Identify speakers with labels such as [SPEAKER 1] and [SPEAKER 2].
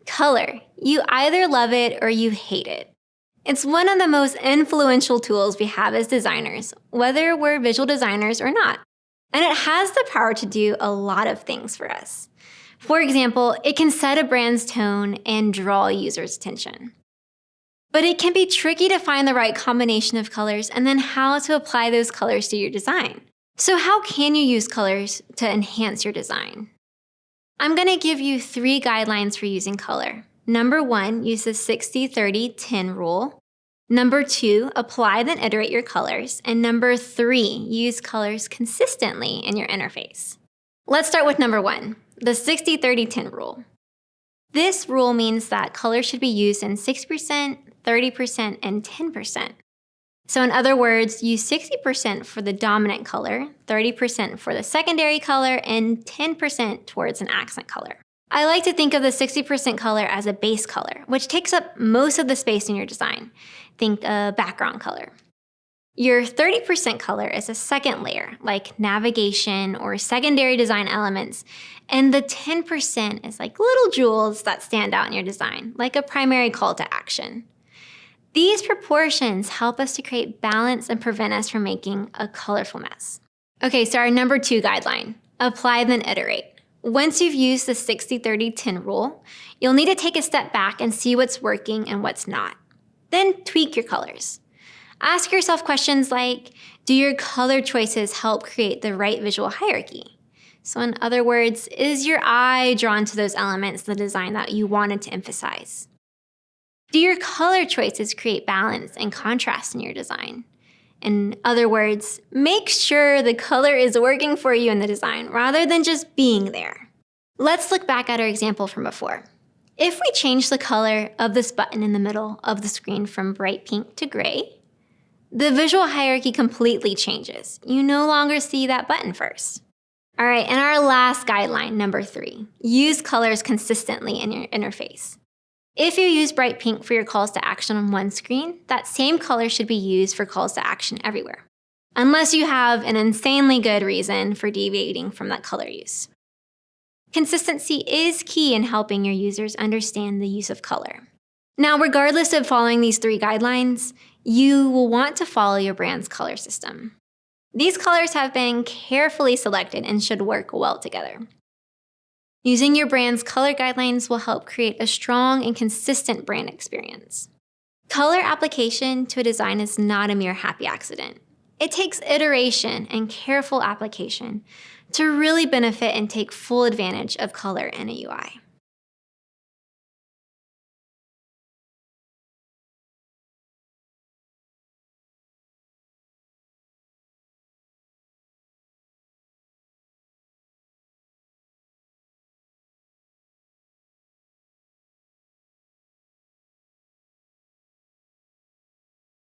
[SPEAKER 1] Color. You either love it or you hate it. It's one of the most influential tools we have as designers, whether we're visual designers or not. And it has the power to do a lot of things for us. For example, it can set a brand's tone and draw users' attention. But it can be tricky to find the right combination of colors and then how to apply those colors to your design. So how can you use colors to enhance your design? I'm going to give you 3 guidelines for using color. Number 1, use the 60-30-10 rule. Number 2, apply then iterate your colors. And number 3, use colors consistently in your interface. Let's start with number 1, the 60-30-10 rule. This rule means that colors should be used in 60%, 30%, and 10%. So in other words, use 60% for the dominant color, 30% for the secondary color, and 10% towards an accent color. I like to think of the 60% color as a base color, which takes up most of the space in your design. Think a background color. Your 30% color is a second layer, like navigation or secondary design elements, and the 10% is like little jewels that stand out in your design, like a primary call to action. These proportions help us to create balance and prevent us from making a colorful mess. Okay, so our number 2 guideline, apply then iterate. Once you've used the 60-30-10 rule, you'll need to take a step back and see what's working and what's not. Then tweak your colors. Ask yourself questions like, do your color choices help create the right visual hierarchy? So in other words, is your eye drawn to those elements in the design that you wanted to emphasize? Do your color choices create balance and contrast in your design? In other words, make sure the color is working for you in the design rather than just being there. Let's look back at our example from before. If we change the color of this button in the middle of the screen from bright pink to gray, the visual hierarchy completely changes. You no longer see that button first. All right, and our last guideline, number 3, use colors consistently in your interface. If you use bright pink for your calls to action on one screen, that same color should be used for calls to action everywhere, unless you have an insanely good reason for deviating from that color use. Consistency is key in helping your users understand the use of color. Now, regardless of following these 3 guidelines, you will want to follow your brand's color system. These colors have been carefully selected and should work well together. Using your brand's color guidelines will help create a strong and consistent brand experience. Color application to a design is not a mere happy accident. It takes iteration and careful application to really benefit and take full advantage of color in a UI.